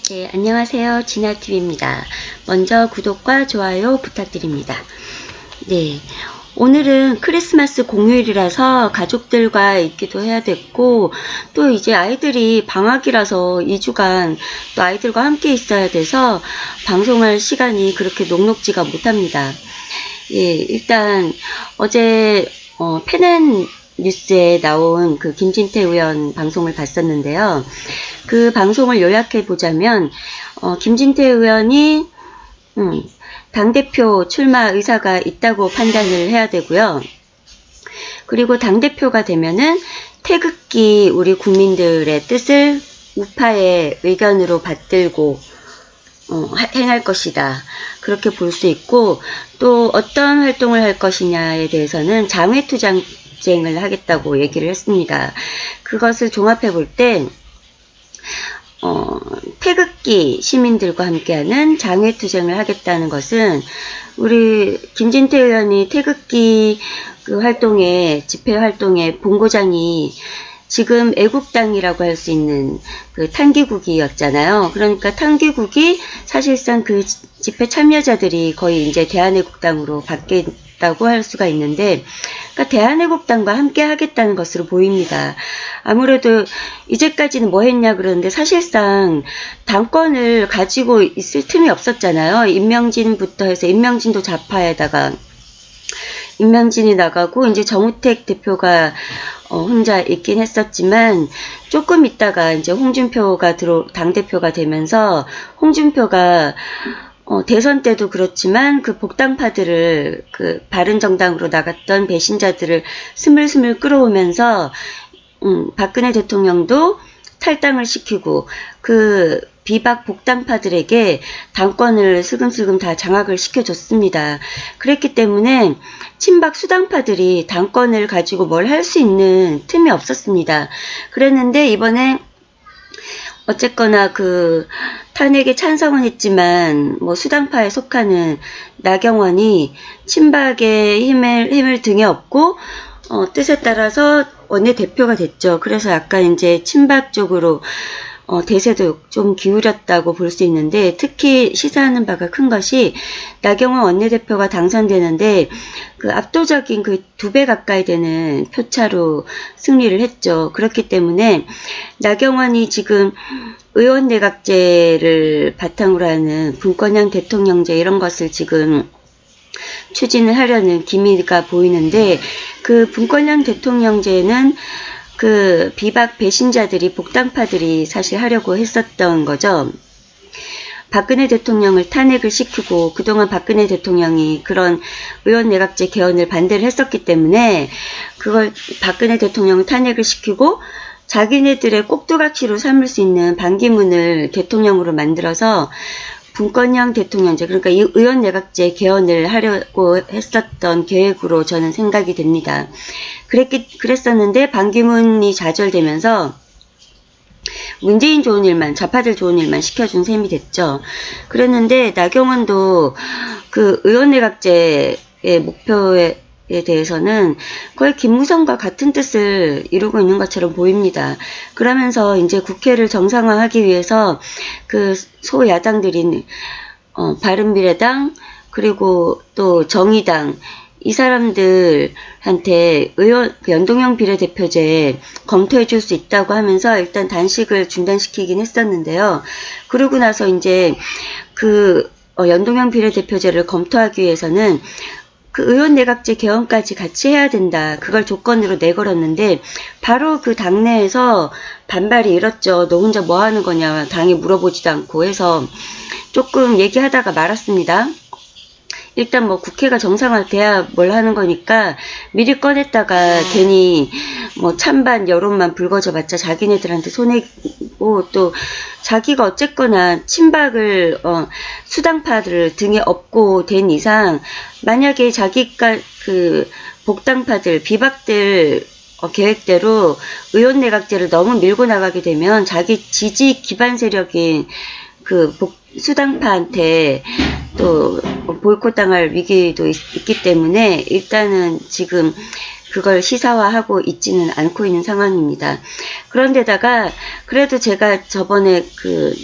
네, 안녕하세요. 진아TV입니다. 먼저 구독과 좋아요 부탁드립니다. 네, 오늘은 크리스마스 공휴일이라서 가족들과 있기도 해야 됐고, 또 이제 아이들이 방학이라서 2주간 또 아이들과 함께 있어야 돼서 방송할 시간이 그렇게 녹록지가 못합니다. 예, 일단 어제 페넨 뉴스에 나온 그 김진태 의원 방송을 봤었는데요. 그 방송을 요약해 보자면 김진태 의원이 당대표 출마 의사가 있다고 판단을 해야 되고요. 그리고 당대표가 되면은 태극기 우리 국민들의 뜻을 우파의 의견으로 받들고 행할 것이다. 그렇게 볼 수 있고, 또 어떤 활동을 할 것이냐에 대해서는 장외투쟁을 하겠다고 얘기를 했습니다. 그것을 종합해 볼 때 태극기 시민들과 함께하는 장외투쟁을 하겠다는 것은 우리 김진태 의원이 태극기 그 활동에 집회 활동의 본고장이 지금 애국당이라고 할 수 있는 그 탄기국이었잖아요. 그러니까 탄기국이 사실상 그 집회 참여자들이 거의 이제 대한애국당으로 바뀌었다고 할 수가 있는데, 그러니까 대한애국당과 함께 하겠다는 것으로 보입니다. 아무래도 이제까지는 뭐 했냐 그러는데 사실상 당권을 가지고 있을 틈이 없었잖아요. 임명진부터 해서 임명진도 좌파에다가 임명진이 나가고 이제 정우택 대표가 혼자 있긴 했었지만 조금 있다가 이제 홍준표가 당대표가 되면서 홍준표가 대선 때도 그렇지만 그 복당파들을 그 바른정당으로 나갔던 배신자들을 스물스물 끌어오면서 박근혜 대통령도 탈당을 시키고 그 비박 복당파들에게 당권을 슬금슬금 다 장악을 시켜줬습니다. 그랬기 때문에 친박 수당파들이 당권을 가지고 뭘 할 수 있는 틈이 없었습니다. 그랬는데 이번에 어쨌거나 그 탄핵에 찬성은 했지만 뭐 수당파에 속하는 나경원이 친박의 힘을 등에 업고 뜻에 따라서 원내대표가 됐죠. 그래서 약간 이제 친박 쪽으로 대세도 좀 기울였다고 볼 수 있는데, 특히 시사하는 바가 큰 것이 나경원 원내대표가 당선되는데 그 압도적인 그 2배 가까이 되는 표차로 승리를 했죠. 그렇기 때문에 나경원이 지금 의원내각제를 바탕으로 하는 분권형 대통령제 이런 것을 지금 추진을 하려는 기미가 보이는데, 그 분권형 대통령제는 그 비박 배신자들이 복당파들이 사실 하려고 했었던 거죠. 박근혜 대통령을 탄핵을 시키고 그동안 박근혜 대통령이 그런 의원내각제 개헌을 반대를 했었기 때문에 그걸 박근혜 대통령을 탄핵을 시키고 자기네들의 꼭두각시로 삼을 수 있는 반기문을 대통령으로 만들어서 분권형 대통령제, 그러니까 이 의원내각제 개헌을 하려고 했었던 계획으로 저는 생각이 됩니다. 그랬었는데 반기문이 좌절되면서 문재인 좋은 일만, 좌파들 좋은 일만 시켜준 셈이 됐죠. 그랬는데 나경원도 그 의원내각제의 목표에 대해서는 거의 김무성과 같은 뜻을 이루고 있는 것처럼 보입니다. 그러면서 이제 국회를 정상화하기 위해서 그 소야당들인 바른미래당 그리고 또 정의당 이 사람들한테 연동형 비례대표제 검토해 줄 수 있다고 하면서 일단 단식을 중단시키긴 했었는데요. 그러고 나서 이제 그 연동형 비례대표제를 검토하기 위해서는 그 의원내각제 개헌까지 같이 해야 된다. 그걸 조건으로 내걸었는데 바로 그 당내에서 반발이 일었죠. 너 혼자 뭐 하는 거냐. 당에 물어보지도 않고 해서 조금 얘기하다가 말았습니다. 일단 뭐 국회가 정상화돼야 뭘 하는 거니까 미리 꺼냈다가 괜히 뭐 찬반 여론만 불거져 봤자 자기네들한테 손해고, 또 자기가 어쨌거나 친박을 수당파들을 등에 업고 된 이상 만약에 자기가 그 복당파들 비박들 계획대로 의원내각제를 너무 밀고 나가게 되면 자기 지지 기반 세력인 그 수당파한테 또 보이콧당할 위기도 있기 때문에 일단은 지금 그걸 시사화하고 있지는 않고 있는 상황입니다. 그런데다가 그래도 제가 저번에 그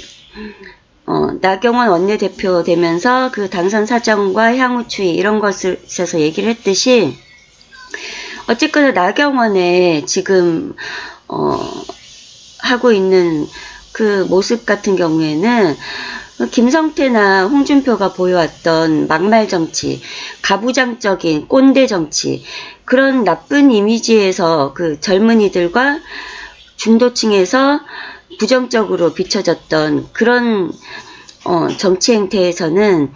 나경원 원내대표 되면서 그 당선 사정과 향후 추이 이런 것을 있어서 얘기를 했듯이 어쨌거나 나경원의 지금 하고 있는 그 모습 같은 경우에는 김성태나 홍준표가 보여왔던 막말 정치, 가부장적인 꼰대 정치, 그런 나쁜 이미지에서 그 젊은이들과 중도층에서 부정적으로 비춰졌던 그런 정치 행태에서는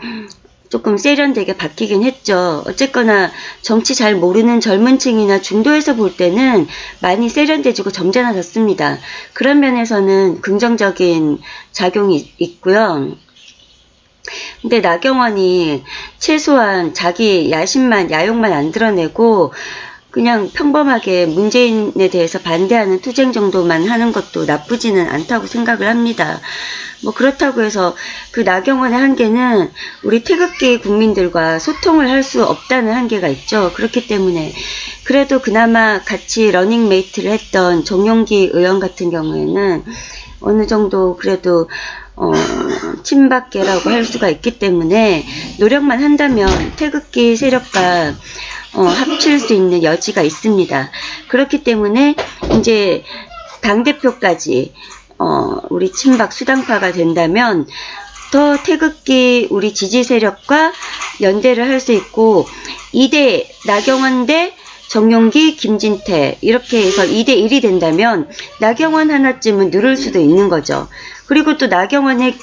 조금 세련되게 바뀌긴 했죠. 어쨌거나 정치 잘 모르는 젊은 층이나 중도에서 볼 때는 많이 세련돼지고 점잖아졌습니다. 그런 면에서는 긍정적인 작용이 있고요. 근데 나경원이 최소한 자기 야욕만 안 드러내고 그냥 평범하게 문재인에 대해서 반대하는 투쟁 정도만 하는 것도 나쁘지는 않다고 생각을 합니다. 뭐 그렇다고 해서 그 나경원의 한계는 우리 태극기 국민들과 소통을 할 수 없다는 한계가 있죠. 그렇기 때문에 그래도 그나마 같이 러닝메이트를 했던 정용기 의원 같은 경우에는 어느 정도 그래도 친박계라고 할 수가 있기 때문에 노력만 한다면 태극기 세력과 합칠 수 있는 여지가 있습니다. 그렇기 때문에 이제 당대표까지 우리 친박 수당파가 된다면 더 태극기 우리 지지 세력과 연대를 할 수 있고 2대 나경원 대 정용기, 김진태 이렇게 해서 2대1이 된다면 나경원 하나쯤은 누를 수도 있는 거죠. 그리고 또 나경원의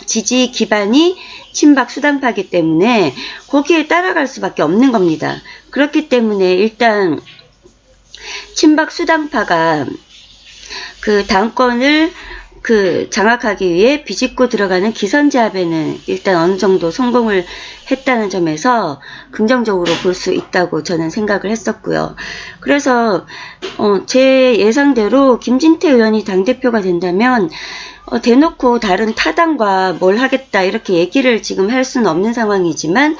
지지 기반이 친박 수당파이기 때문에 거기에 따라갈 수밖에 없는 겁니다. 그렇기 때문에 일단 친박 수당파가 그 당권을 장악하기 위해 비집고 들어가는 기선제압에는 일단 어느 정도 성공을 했다는 점에서 긍정적으로 볼 수 있다고 저는 생각을 했었고요. 그래서 제 예상대로 김진태 의원이 당대표가 된다면 대놓고 다른 타당과 뭘 하겠다 이렇게 얘기를 지금 할 수는 없는 상황이지만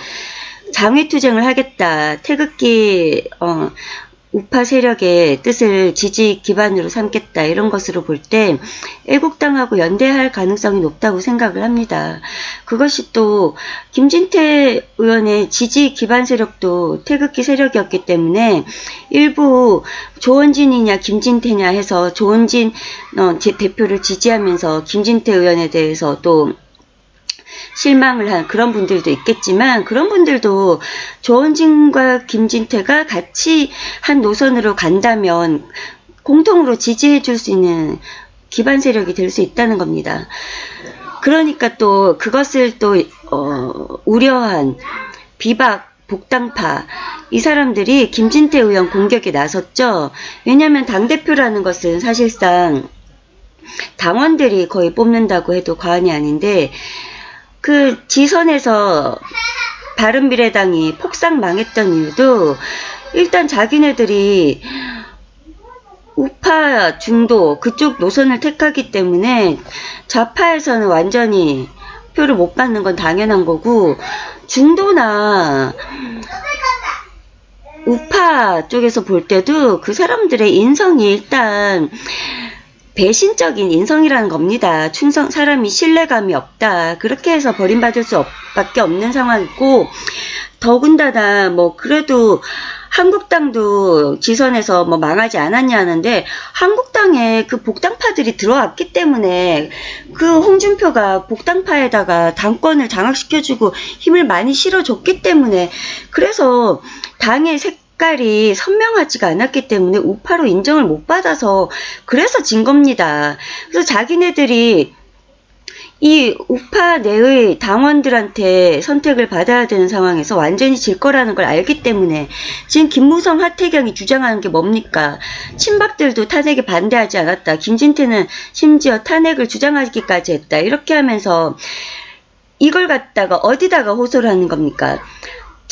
장외투쟁을 하겠다. 태극기 우파 세력의 뜻을 지지 기반으로 삼겠다 이런 것으로 볼 때 애국당하고 연대할 가능성이 높다고 생각을 합니다. 그것이 또 김진태 의원의 지지 기반 세력도 태극기 세력이었기 때문에 일부 조원진이냐 김진태냐 해서 조원진 대표를 지지하면서 김진태 의원에 대해서 또 실망을 한 그런 분들도 있겠지만 그런 분들도 조원진과 김진태가 같이 한 노선으로 간다면 공통으로 지지해 줄 수 있는 기반 세력이 될 수 있다는 겁니다. 그러니까 또 그것을 또 우려한 비박 복당파 이 사람들이 김진태 의원 공격에 나섰죠. 왜냐하면 당대표라는 것은 사실상 당원들이 거의 뽑는다고 해도 과언이 아닌데 그 지선에서 바른미래당이 폭삭 망했던 이유도 일단 자기네들이 우파 중도 그쪽 노선을 택하기 때문에 좌파에서는 완전히 표를 못 받는 건 당연한 거고 중도나 우파 쪽에서 볼 때도 그 사람들의 인성이 일단 배신적인 인성이라는 겁니다. 사람이 신뢰감이 없다. 그렇게 해서 버림받을 수밖에 없는 상황이고 더군다나 뭐 그래도 한국당도 지선에서 뭐 망하지 않았냐 하는데 한국당에 그 복당파들이 들어왔기 때문에 그 홍준표가 복당파에다가 당권을 장악시켜주고 힘을 많이 실어줬기 때문에 그래서 당의 색깔이 선명하지가 않았기 때문에 우파로 인정을 못 받아서 그래서 진 겁니다. 그래서 자기네들이 이 우파 내의 당원들한테 선택을 받아야 되는 상황에서 완전히 질 거라는 걸 알기 때문에 지금 김무성, 하태경이 주장하는 게 뭡니까? 친박들도 탄핵에 반대하지 않았다. 김진태는 심지어 탄핵을 주장하기까지 했다. 이렇게 하면서 이걸 갖다가 어디다가 호소를 하는 겁니까?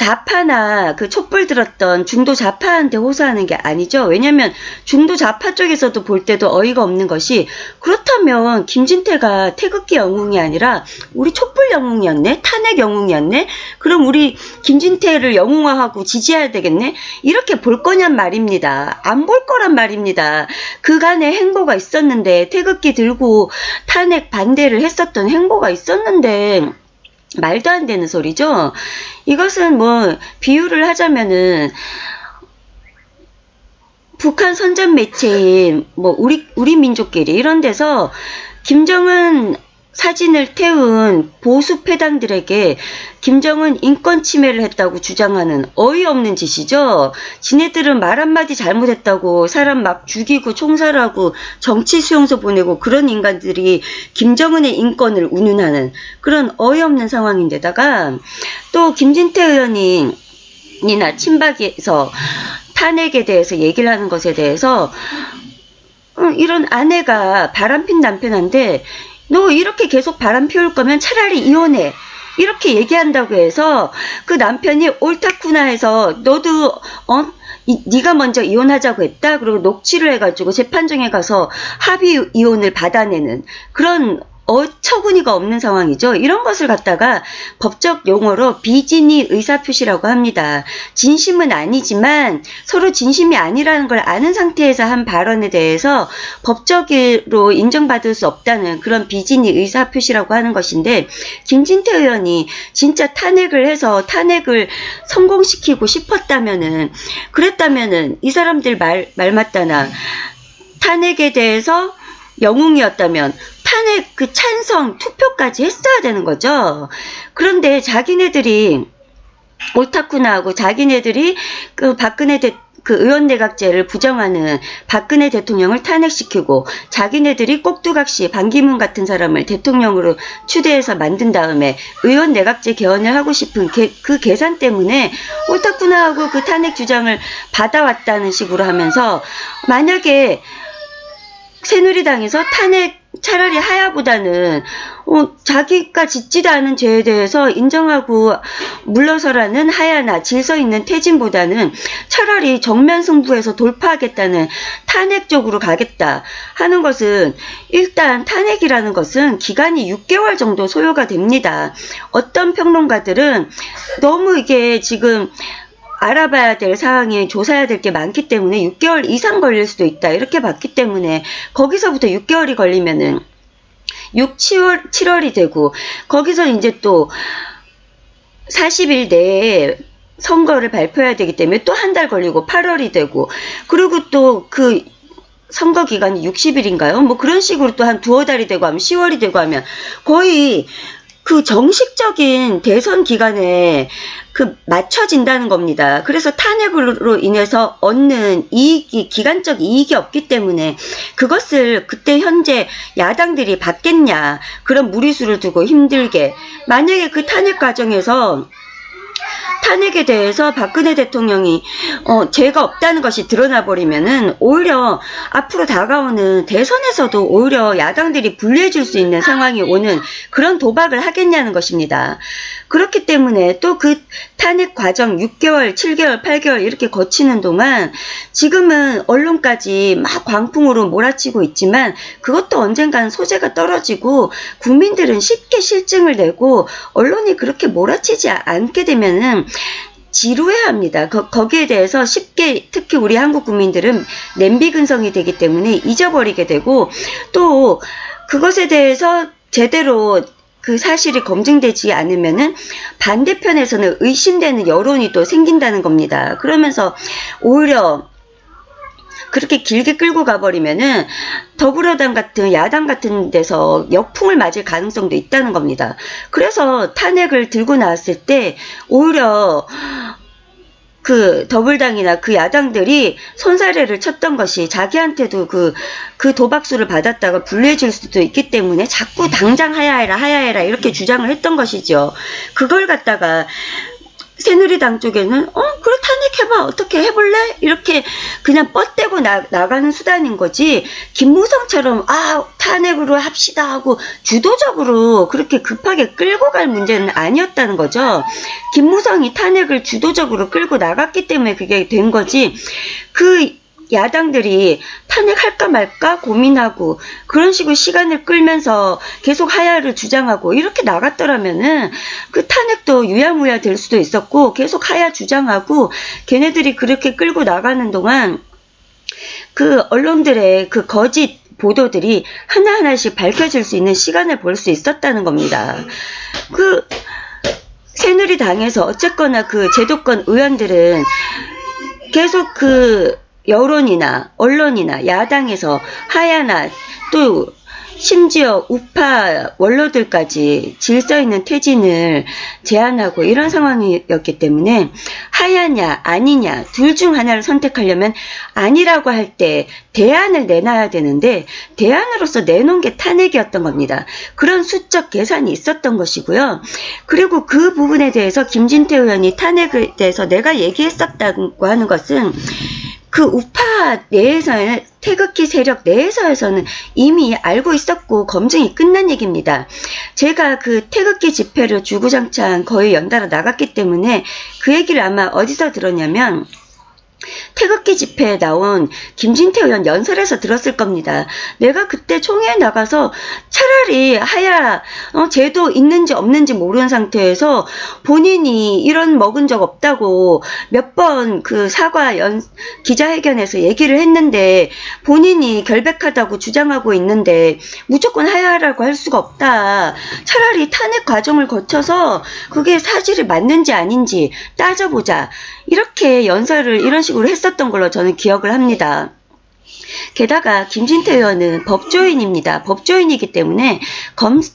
좌파나 그 촛불 들었던 중도 좌파한테 호소하는 게 아니죠. 왜냐면 중도 좌파 쪽에서도 볼 때도 어이가 없는 것이, 그렇다면 김진태가 태극기 영웅이 아니라 우리 촛불 영웅이었네? 탄핵 영웅이었네? 그럼 우리 김진태를 영웅화하고 지지해야 되겠네? 이렇게 볼 거냔 말입니다. 안 볼 거란 말입니다. 그간의 행보가 있었는데, 태극기 들고 탄핵 반대를 했었던 행보가 있었는데 말도 안 되는 소리죠. 이것은 뭐 비유를 하자면은 북한 선전 매체인 뭐 우리 민족끼리 이런 데서 김정은 사진을 태운 보수 패당들에게 김정은 인권 침해를 했다고 주장하는 어이없는 짓이죠. 지네들은 말 한마디 잘못했다고 사람 막 죽이고 총살하고 정치 수용소 보내고 그런 인간들이 김정은의 인권을 운운하는 그런 어이없는 상황인데다가, 또 김진태 의원이나 친박에서 탄핵에 대해서 얘기를 하는 것에 대해서 이런 아내가 바람핀 남편한테 너 이렇게 계속 바람 피울 거면 차라리 이혼해, 이렇게 얘기한다고 해서 그 남편이 옳다구나 해서 너도 네가 먼저 이혼하자고 했다, 그리고 녹취를 해가지고 재판정에 가서 합의 이혼을 받아내는 그런 어처구니가 없는 상황이죠. 이런 것을 갖다가 법적 용어로 비진의 의사표시라고 합니다. 진심은 아니지만 서로 진심이 아니라는 걸 아는 상태에서 한 발언에 대해서 법적으로 인정받을 수 없다는 그런 비진의 의사표시라고 하는 것인데, 김진태 의원이 진짜 탄핵을 해서 탄핵을 성공시키고 싶었다면은, 그랬다면은 이 사람들 말 맞다나 탄핵에 대해서 영웅이었다면 탄핵 그 찬성 투표까지 했어야 되는 거죠. 그런데 자기네들이 옳다구나 하고 자기네들이 그 박근혜 그 의원내각제를 부정하는 박근혜 대통령을 탄핵시키고, 자기네들이 꼭두각시 반기문 같은 사람을 대통령으로 추대해서 만든 다음에 의원내각제 개헌을 하고 싶은 그 계산 때문에 옳다구나 하고 그 탄핵 주장을 받아왔다는 식으로 하면서, 만약에 새누리당에서 탄핵 차라리 하야보다는 자기가 짓지도 않은 죄에 대해서 인정하고 물러서라는 하야나 질서 있는 퇴진보다는 차라리 정면 승부해서 돌파하겠다는 탄핵 쪽으로 가겠다 하는 것은, 일단 탄핵이라는 것은 기간이 6개월 정도 소요가 됩니다. 어떤 평론가들은 너무 이게 지금 알아봐야 될 사항이, 조사해야 될 게 많기 때문에 6개월 이상 걸릴 수도 있다, 이렇게 봤기 때문에 거기서부터 6개월이 걸리면은 6, 7월이 되고, 거기서 이제 또 40일 내에 선거를 발표해야 되기 때문에 또 한 달 걸리고 8월이 되고, 그리고 또 그 선거 기간이 60일인가요? 뭐 그런 식으로 또 한 두어 달이 되고 하면 10월이 되고 하면 거의 그 정식적인 대선 기간에 그 맞춰진다는 겁니다. 그래서 탄핵으로 인해서 얻는 이익이, 기간적 이익이 없기 때문에 그것을 그때 현재 야당들이 받겠냐, 그런 무리수를 두고 힘들게, 만약에 그 탄핵 과정에서 탄핵에 대해서 박근혜 대통령이 죄가 없다는 것이 드러나 버리면은 오히려 앞으로 다가오는 대선에서도 오히려 야당들이 불리해 줄 수 있는 상황이 오는 그런 도박을 하겠냐는 것입니다. 그렇기 때문에 또 그 탄핵 과정 6개월, 7개월, 8개월 이렇게 거치는 동안 지금은 언론까지 막 광풍으로 몰아치고 있지만 그것도 언젠가는 소재가 떨어지고 국민들은 쉽게 실증을 내고 언론이 그렇게 몰아치지 않게 되면은 지루해합니다. 거기에 대해서 쉽게, 특히 우리 한국 국민들은 냄비 근성이 되기 때문에 잊어버리게 되고, 또 그것에 대해서 제대로 그 사실이 검증되지 않으면은 반대편에서는 의심되는 여론이 또 생긴다는 겁니다. 그러면서 오히려 그렇게 길게 끌고 가버리면은 더불어당 같은 야당 같은 데서 역풍을 맞을 가능성도 있다는 겁니다. 그래서 탄핵을 들고 나왔을 때 오히려 그 더불당이나 그 야당들이 손사래를 쳤던 것이 자기한테도 그 도박수를 받았다가 불리해 줄 수도 있기 때문에 자꾸 당장 하야해라 이렇게 주장을 했던 것이죠. 그걸 갖다가 새누리당 쪽에는 그래 탄핵해봐 어떻게 해볼래 이렇게 그냥 뻗대고 나가는 수단인 거지 김무성처럼 탄핵으로 합시다 하고 주도적으로 그렇게 급하게 끌고 갈 문제는 아니었다는 거죠. 김무성이 탄핵을 주도적으로 끌고 나갔기 때문에 그게 된 거지 그 야당들이 탄핵할까 말까 고민하고 그런 식으로 시간을 끌면서 계속 하야를 주장하고 이렇게 나갔더라면은 그 탄핵도 유야무야 될 수도 있었고 계속 하야 주장하고 걔네들이 그렇게 끌고 나가는 동안 그 언론들의 그 거짓 보도들이 하나하나씩 밝혀질 수 있는 시간을 볼 수 있었다는 겁니다. 그 새누리당에서 어쨌거나 그 제도권 의원들은 계속 그 여론이나 언론이나 야당에서 하야나 또 심지어 우파 원로들까지 질서 있는 퇴진을 제안하고 이런 상황이었기 때문에 하야냐 아니냐 둘 중 하나를 선택하려면 아니라고 할 때 대안을 내놔야 되는데 대안으로서 내놓은 게 탄핵이었던 겁니다. 그런 수적 계산이 있었던 것이고요. 그리고 그 부분에 대해서 김진태 의원이 탄핵에 대해서 내가 얘기했었다고 하는 것은 그 우파 내에서는 태극기 세력 내에서는 이미 알고 있었고 검증이 끝난 얘기입니다. 제가 그 태극기 집회를 주구장창 거의 연달아 나갔기 때문에 그 얘기를 아마 어디서 들었냐면 태극기 집회에 나온 김진태 의원 연설에서 들었을 겁니다. 내가 그때 총회에 나가서 차라리 하야 제도 있는지 없는지 모르는 상태에서 본인이 이런 먹은 적 없다고 몇 번 그 사과 기자회견에서 얘기를 했는데 본인이 결백하다고 주장하고 있는데 무조건 하야라고 할 수가 없다. 차라리 탄핵 과정을 거쳐서 그게 사실이 맞는지 아닌지 따져보자. 이렇게 연설을 이런 식으로 했었던 걸로 저는 기억을 합니다. 게다가 김진태 의원은 법조인입니다. 법조인이기 때문에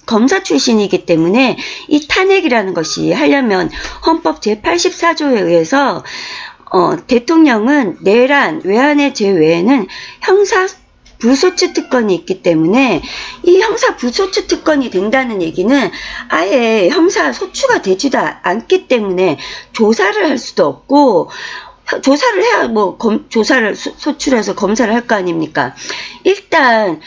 검사 출신이기 때문에 이 탄핵이라는 것이 하려면 헌법 제84조에 의해서 대통령은 내란, 외환의 제외에는 형사 불소추 특권이 있기 때문에 이 형사 불소추 특권이 된다는 얘기는 아예 형사 소추가 되지도 않기 때문에 조사를 할 수도 없고 조사를 해야 조사를 소추해서 검사를 할 거 아닙니까? 일단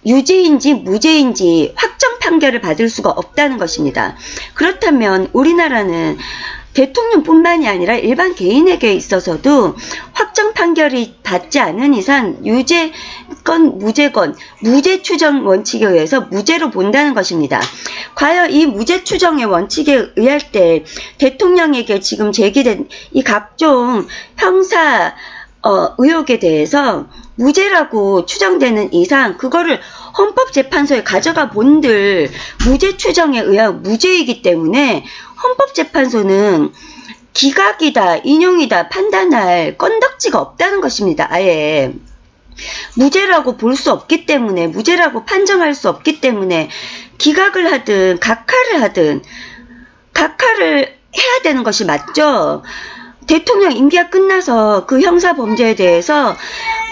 유죄인지 무죄인지 확정 판결을 받을 수가 없다는 것입니다. 그렇다면 우리나라는 대통령뿐만이 아니라 일반 개인에게 있어서도 확정 판결이 받지 않은 이상 유죄건 무죄건 무죄 추정 원칙에 의해서 무죄로 본다는 것입니다. 과연 이 무죄 추정의 원칙에 의할 때 대통령에게 지금 제기된 이 각종 형사 의혹에 대해서 무죄라고 추정되는 이상 그거를 헌법재판소에 가져가 본들 무죄 추정에 의한 무죄이기 때문에 헌법재판소는 기각이다 인용이다 판단할 건덕지가 없다는 것입니다. 아예 무죄라고 볼 수 없기 때문에 무죄라고 판정할 수 없기 때문에 기각을 하든 각하를 하든 각하를 해야 되는 것이 맞죠. 대통령 임기가 끝나서 그 형사 범죄에 대해서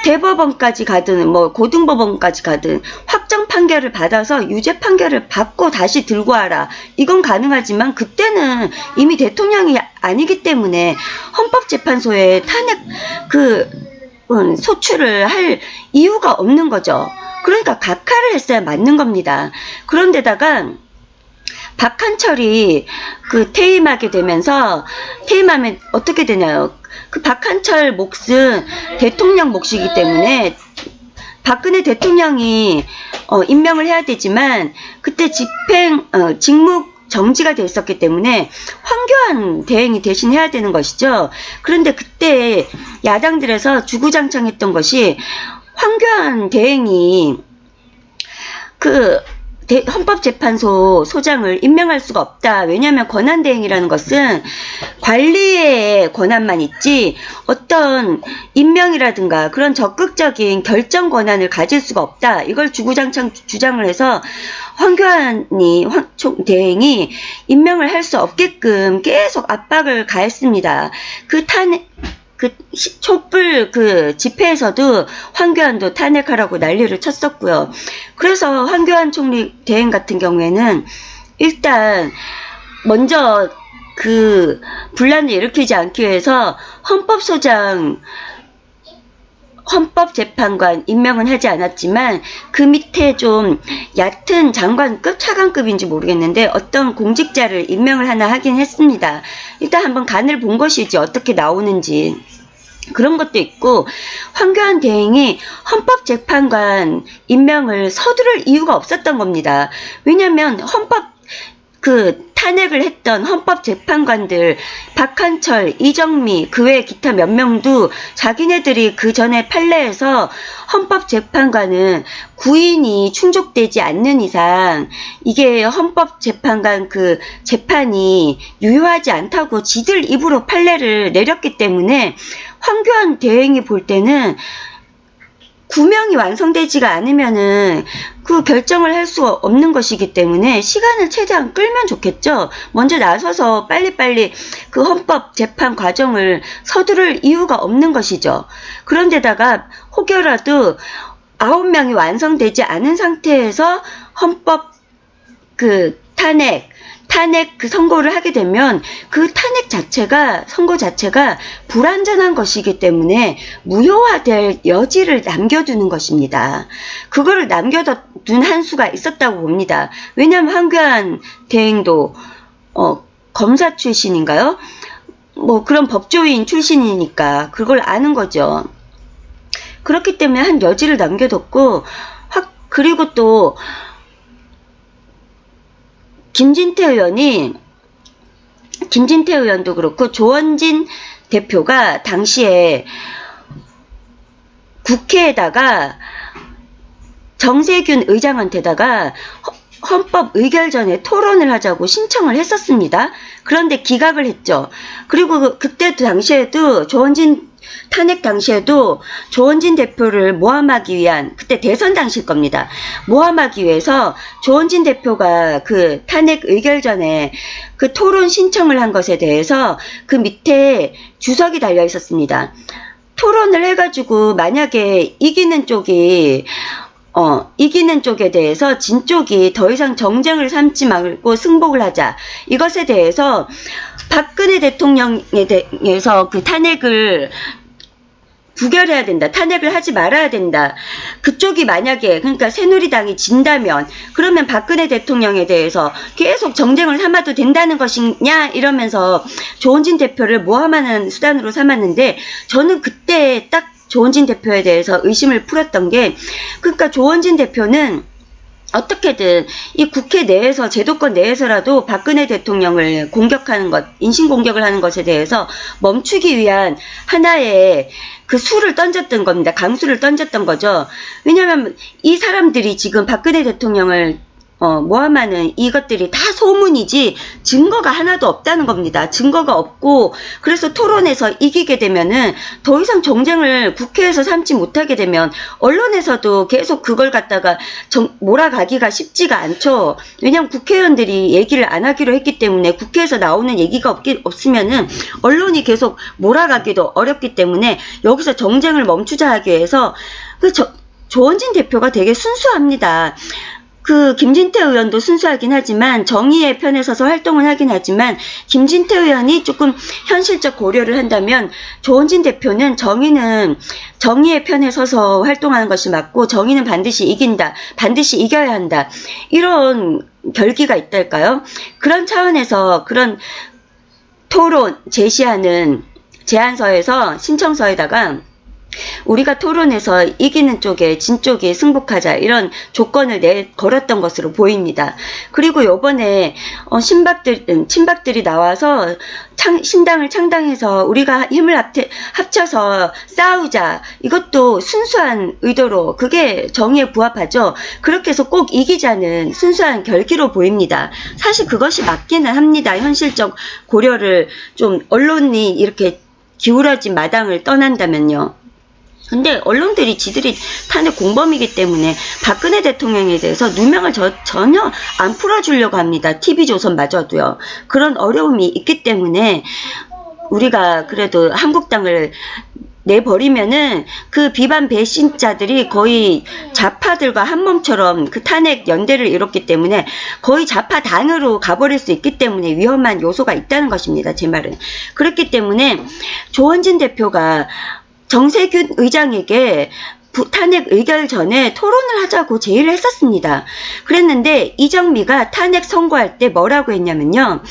대법원까지 가든 고등법원까지 가든 확정 판결을 받아서 유죄 판결을 받고 다시 들고 와라. 이건 가능하지만 그때는 이미 대통령이 아니기 때문에 헌법재판소에 탄핵 소추를 할 이유가 없는 거죠. 그러니까 각하를 했어야 맞는 겁니다. 그런데다가 박한철이 퇴임하게 되면서 퇴임하면 어떻게 되나요? 그 박한철 몫은 대통령 몫이기 때문에 박근혜 대통령이 임명을 해야 되지만 그때 직무 정지가 돼 있었기 때문에 황교안 대행이 대신 해야 되는 것이죠. 그런데 그때 야당들에서 주구장창 것이 황교안 대행이 헌법재판소 소장을 임명할 수가 없다. 왜냐하면 권한대행이라는 것은 관리의 권한만 있지 어떤 임명이라든가 그런 적극적인 결정 권한을 가질 수가 없다. 이걸 주구장창 주장을 해서 황교안이 대행이 임명을 할 수 없게끔 계속 압박을 가했습니다. 촛불 집회에서도 황교안도 탄핵하라고 난리를 쳤었고요. 그래서 황교안 총리 대행 같은 경우에는 일단 먼저 그 분란을 일으키지 않기 위해서 헌법재판관 임명은 하지 않았지만 그 밑에 좀 얕은 장관급, 차관급인지 모르겠는데 어떤 공직자를 임명을 하나 하긴 했습니다. 일단 한번 간을 본 것이지 어떻게 나오는지. 그런 것도 있고, 황교안 대행이 헌법재판관 임명을 서두를 이유가 없었던 겁니다. 왜냐하면 탄핵을 했던 헌법재판관들 박한철, 이정미, 그 외 기타 몇 명도 자기네들이 그 전에 판례에서 헌법재판관은 구인이 충족되지 않는 이상 이게 헌법재판관 그 재판이 유효하지 않다고 지들 입으로 판례를 내렸기 때문에 황교안 대행이 볼 때는 구명이 완성되지가 않으면은 그 결정을 할 수 없는 것이기 때문에 시간을 최대한 끌면 좋겠죠. 먼저 나서서 빨리빨리 그 헌법 재판 과정을 서두를 이유가 없는 것이죠. 그런데다가 혹여라도 9명이 완성되지 않은 상태에서 헌법 그 탄핵 그 선고를 하게 되면 그 탄핵 자체가, 선고 자체가 불완전한 것이기 때문에 무효화될 여지를 남겨두는 것입니다. 그거를 남겨둔 한 수가 있었다고 봅니다. 왜냐하면 황교안 대행도 검사 출신인가요? 뭐 그런 법조인 출신이니까 그걸 아는 거죠. 그렇기 때문에 한 여지를 남겨뒀고, 그리고 또 김진태 의원도 그렇고 조원진 대표가 당시에 국회에다가 정세균 의장한테다가 헌법 의결 전에 토론을 하자고 신청을 했었습니다. 그런데 기각을 했죠. 그리고 그때 당시에도 탄핵 당시에도 조원진 대표를 모함하기 위한, 그때 대선 당시일 겁니다. 모함하기 위해서 조원진 대표가 그 탄핵 의결 전에 그 토론 신청을 한 것에 대해서 그 밑에 주석이 달려 있었습니다. 토론을 해가지고 만약에 이기는 쪽에 대해서 진 쪽이 더 이상 정쟁을 삼지 말고 승복을 하자. 이것에 대해서 박근혜 대통령에 대해서 그 탄핵을 부결해야 된다. 탄핵을 하지 말아야 된다. 그쪽이 만약에, 그러니까 새누리당이 진다면 그러면 박근혜 대통령에 대해서 계속 정쟁을 삼아도 된다는 것이냐 이러면서 조원진 대표를 모함하는 수단으로 삼았는데, 저는 그때 딱 조원진 대표에 대해서 의심을 풀었던 게, 그러니까 조원진 대표는 어떻게든 이 국회 내에서, 제도권 내에서라도 박근혜 대통령을 공격하는 것, 인신공격을 하는 것에 대해서 멈추기 위한 하나의 그 수를 던졌던 겁니다. 강수를 던졌던 거죠. 왜냐하면 이 사람들이 지금 박근혜 대통령을 모함하는 이것들이 다 소문이지 증거가 하나도 없다는 겁니다. 증거가 없고, 그래서 토론에서 이기게 되면은 더 이상 정쟁을 국회에서 삼지 못하게 되면 언론에서도 계속 그걸 갖다가 몰아가기가 쉽지가 않죠. 왜냐하면 국회의원들이 얘기를 안 하기로 했기 때문에, 국회에서 나오는 얘기가 없으면은 언론이 계속 몰아가기도 어렵기 때문에 여기서 정쟁을 멈추자 하기 위해서 조원진 대표가 되게 순수합니다. 그 김진태 의원도 순수하긴 하지만, 정의의 편에 서서 활동을 하긴 하지만, 김진태 의원이 조금 현실적 고려를 한다면 조원진 대표는 정의의 편에 서서 활동하는 것이 맞고, 정의는 반드시 이긴다, 반드시 이겨야 한다, 이런 결기가 있달까요? 그런 차원에서 그런 토론 제시하는 제안서에서, 신청서에다가 우리가 토론해서 이기는 쪽에, 진 쪽에 승복하자, 이런 조건을 걸었던 것으로 보입니다. 그리고 요번에 친박들이 나와서 신당을 창당해서 우리가 힘을 합쳐서 싸우자, 이것도 순수한 의도로, 그게 정의에 부합하죠. 그렇게 해서 꼭 이기자는 순수한 결기로 보입니다. 사실 그것이 맞기는 합니다. 현실적 고려를 좀 언론이 이렇게 기울어진 마당을 떠난다면요. 근데 언론들이 지들이 탄핵 공범이기 때문에 박근혜 대통령에 대해서 누명을 전혀 안 풀어주려고 합니다. TV조선마저도요. 그런 어려움이 있기 때문에 우리가 그래도 한국당을 내버리면은 그 비반 배신자들이 거의 좌파들과 한몸처럼 그 탄핵 연대를 이뤘기 때문에 거의 좌파당으로 가버릴 수 있기 때문에 위험한 요소가 있다는 것입니다. 제 말은. 그렇기 때문에 조원진 대표가 정세균 의장에게 탄핵 의결 전에 토론을 하자고 제의를 했었습니다. 그랬는데 이정미가 탄핵 선고할 때 뭐라고 했냐면요.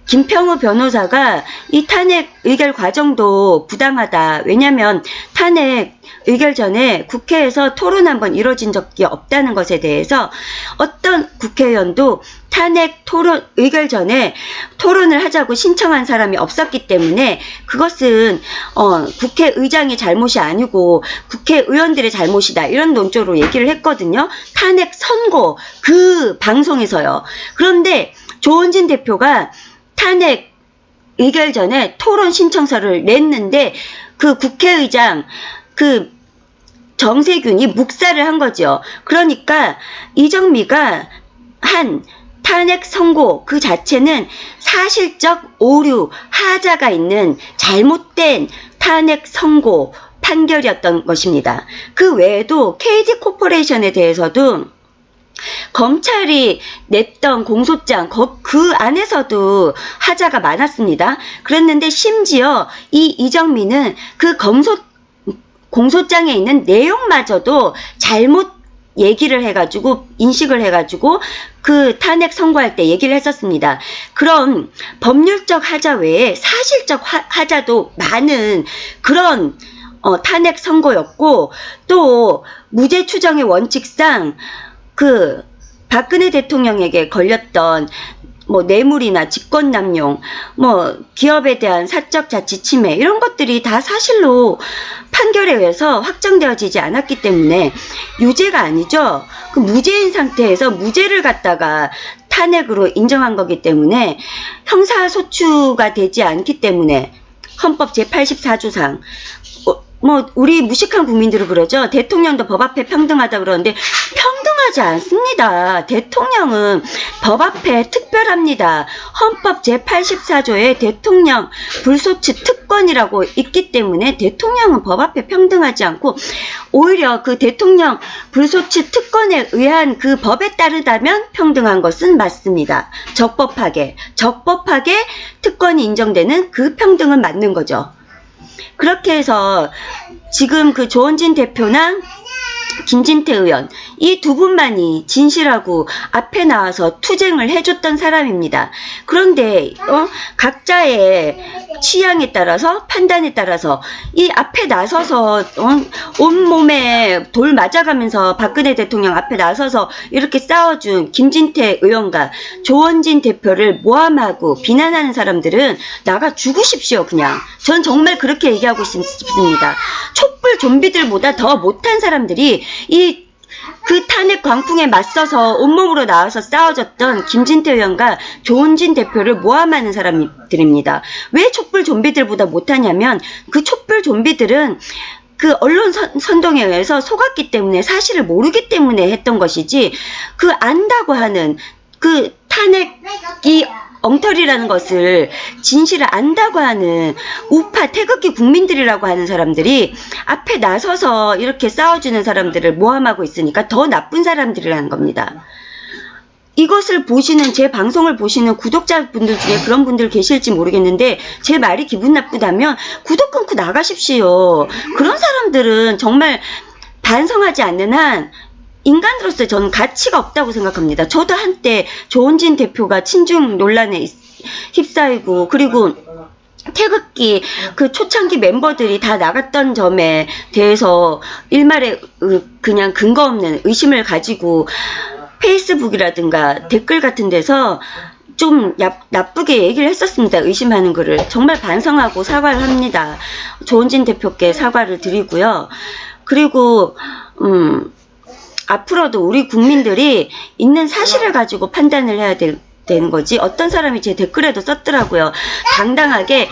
김평우 변호사가 이 탄핵 의결 과정도 부당하다. 왜냐하면 탄핵 의결 전에 국회에서 토론 한번 이루어진 적이 없다는 것에 대해서 어떤 국회의원도 탄핵 토론 의결 전에 토론을 하자고 신청한 사람이 없었기 때문에 그것은 국회의장의 잘못이 아니고 국회의원들의 잘못이다. 이런 논조로 얘기를 했거든요. 탄핵 선고 그 방송에서요. 그런데 조원진 대표가 탄핵 의결 전에 토론 신청서를 냈는데 그 국회의장 그 정세균이 묵살을 한 거죠. 그러니까 이정미가 한 탄핵 선고 그 자체는 사실적 오류, 하자가 있는 잘못된 탄핵 선고 판결이었던 것입니다. 그 외에도 KD 코퍼레이션에 대해서도 검찰이 냈던 공소장 그 안에서도 하자가 많았습니다. 그랬는데 심지어 이 이정미는 그 공소장에 있는 내용마저도 잘못 얘기를 해가지고 인식을 해가지고 그 탄핵 선고할 때 얘기를 했었습니다. 그런 법률적 하자 외에 사실적 하자도 많은 그런 탄핵 선고였고 또 무죄 추정의 원칙상 그 박근혜 대통령에게 걸렸던 뭐 뇌물이나 직권남용, 뭐 기업에 대한 사적 자치 침해 이런 것들이 다 사실로 판결에 의해서 확정되어지지 않았기 때문에 유죄가 아니죠. 그 무죄인 상태에서 무죄를 갖다가 탄핵으로 인정한 거기 때문에 형사소추가 되지 않기 때문에 헌법 제84조상 뭐 우리 무식한 국민들은 그러죠. 대통령도 법 앞에 평등하다 그러는데 평등하지 않습니다. 대통령은 법 앞에 특별합니다. 헌법 제84조에 대통령 불소추 특권이라고 있기 때문에 대통령은 법 앞에 평등하지 않고 오히려 그 대통령 불소추 특권에 의한 그 법에 따르다면 평등한 것은 맞습니다. 적법하게 특권이 인정되는 그 평등은 맞는 거죠. 그렇게 해서 지금 그 조원진 대표나 김진태 의원 이 두 분만이 진실하고 앞에 나와서 투쟁을 해줬던 사람입니다. 그런데 각자의 취향에 따라서 판단에 따라서 이 앞에 나서서 온몸에 돌 맞아가면서 박근혜 대통령 앞에 나서서 이렇게 싸워준 김진태 의원과 조원진 대표를 모함하고 비난하는 사람들은 나가 죽으십시오. 그냥 전 정말 그렇게 얘기하고 싶습니다. 촛불 좀비들보다 더 못한 사람들이 그 탄핵 광풍에 맞서서 온몸으로 나와서 싸워줬던 김진태 의원과 조원진 대표를 모함하는 사람들입니다. 왜 촛불 좀비들보다 못하냐면 그 촛불 좀비들은 그 언론 선동에 의해서 속았기 때문에 사실을 모르기 때문에 했던 것이지 그 안다고 하는 그 탄핵이 엉터리라는 것을 진실을 안다고 하는 우파 태극기 국민들이라고 하는 사람들이 앞에 나서서 이렇게 싸워주는 사람들을 모함하고 있으니까 더 나쁜 사람들이라는 겁니다. 이것을 보시는 제 방송을 보시는 구독자분들 중에 그런 분들 계실지 모르겠는데 제 말이 기분 나쁘다면 구독 끊고 나가십시오. 그런 사람들은 정말 반성하지 않는 한 인간으로서 저는 가치가 없다고 생각합니다. 저도 한때 조원진 대표가 친중 논란에 휩싸이고 그리고 태극기 그 초창기 멤버들이 다 나갔던 점에 대해서 일말에 그냥 근거 없는 의심을 가지고 페이스북이라든가 댓글 같은 데서 좀 나쁘게 얘기를 했었습니다. 의심하는 글을. 정말 반성하고 사과를 합니다. 조원진 대표께 사과를 드리고요. 그리고 앞으로도 우리 국민들이 있는 사실을 가지고 판단을 해야 되는 거지? 어떤 사람이 제 댓글에도 썼더라고요. 당당하게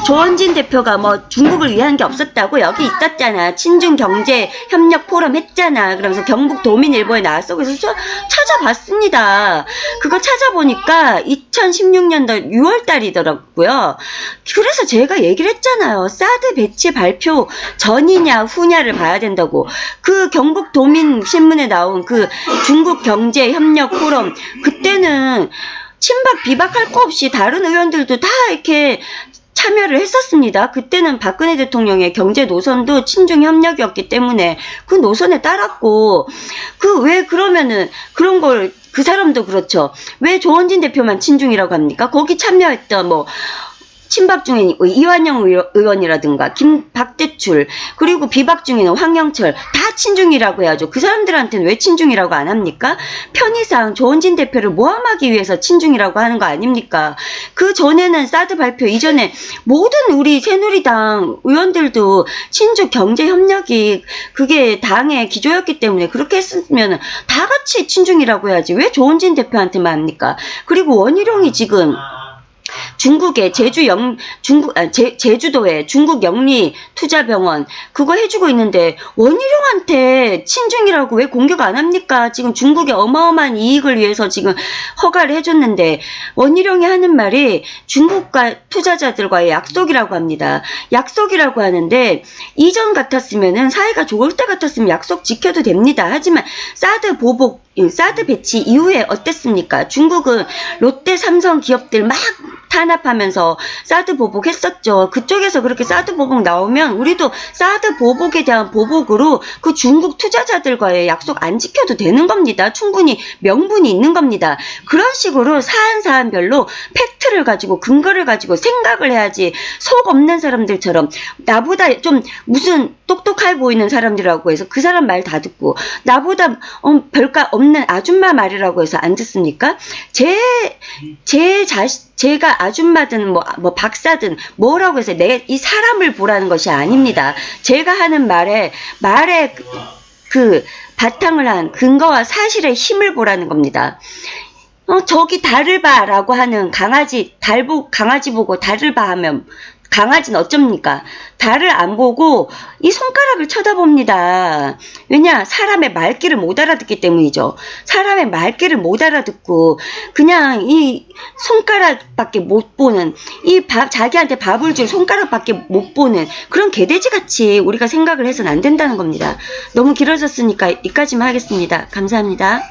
조원진 대표가 뭐 중국을 위한 게 없었다고 여기 있었잖아. 친중 경제 협력 포럼 했잖아. 그러면서 경북도민일보에 나왔어. 그래서 찾아봤습니다. 그거 찾아보니까 2016년도 6월 달이더라고요. 그래서 제가 얘기를 했잖아요. 사드 배치 발표 전이냐 후냐를 봐야 된다고. 그 경북도민신문에 나온 그 중국 경제 협력 포럼, 그때는 친박 비박할 거 없이 다른 의원들도 다 이렇게 참여를 했었습니다. 그때는 박근혜 대통령의 경제 노선도 친중 협력이었기 때문에 그 노선에 따랐고, 왜 그러면은 그런 걸, 그 사람도 그렇죠. 왜 조원진 대표만 친중이라고 합니까? 거기 참여했던 친박 중에 이완영 의원이라든가 박대출, 그리고 비박 중에는 황영철, 다 친중이라고 해야죠. 그 사람들한테는 왜 친중이라고 안 합니까? 편의상 조원진 대표를 모함하기 위해서 친중이라고 하는 거 아닙니까? 그 전에는 사드 발표 이전에 모든 우리 새누리당 의원들도 친중 경제 협력이 그게 당의 기조였기 때문에 그렇게 했으면 다 같이 친중이라고 해야지. 왜 조원진 대표한테만 합니까? 그리고 원희룡이 지금 중국의 제주도에 중국 영리 투자병원 그거 해주고 있는데 원희룡한테 친중이라고 왜 공격 안 합니까? 지금 중국의 어마어마한 이익을 위해서 지금 허가를 해줬는데 원희룡이 하는 말이 중국과 투자자들과의 약속이라고 합니다. 약속이라고 하는데 이전 같았으면은 사이가 좋을 때 같았으면 약속 지켜도 됩니다. 하지만 사드 배치 이후에 어땠습니까? 중국은 롯데, 삼성 기업들 막 탄압하면서 사드 보복했었죠. 그쪽에서 그렇게 사드 보복 나오면 우리도 사드 보복에 대한 보복으로 그 중국 투자자들과의 약속 안 지켜도 되는 겁니다. 충분히 명분이 있는 겁니다. 그런 식으로 사안별로 팩트를 가지고 근거를 가지고 생각을 해야지, 속 없는 사람들처럼 나보다 좀 무슨 똑똑해 보이는 사람들이라고 해서 그 사람 말 다 듣고 나보다 별거 없는 아줌마 말이라고 해서 안 듣습니까? 제가 아줌마든 뭐 박사든 뭐라고 해서 이 사람을 보라는 것이 아닙니다. 제가 하는 말에 그 바탕을 한 근거와 사실의 힘을 보라는 겁니다. 저기 달을 봐라고 하는 강아지 보고 달을 봐 하면 강아지는 어쩝니까? 달을 안 보고 이 손가락을 쳐다봅니다. 왜냐? 사람의 말귀를 못 알아듣기 때문이죠. 사람의 말귀를 못 알아듣고 그냥 이 손가락밖에 못 보는, 자기한테 밥을 줄 손가락밖에 못 보는 그런 개돼지같이 우리가 생각을 해서는 안 된다는 겁니다. 너무 길어졌으니까 여기까지만 하겠습니다. 감사합니다.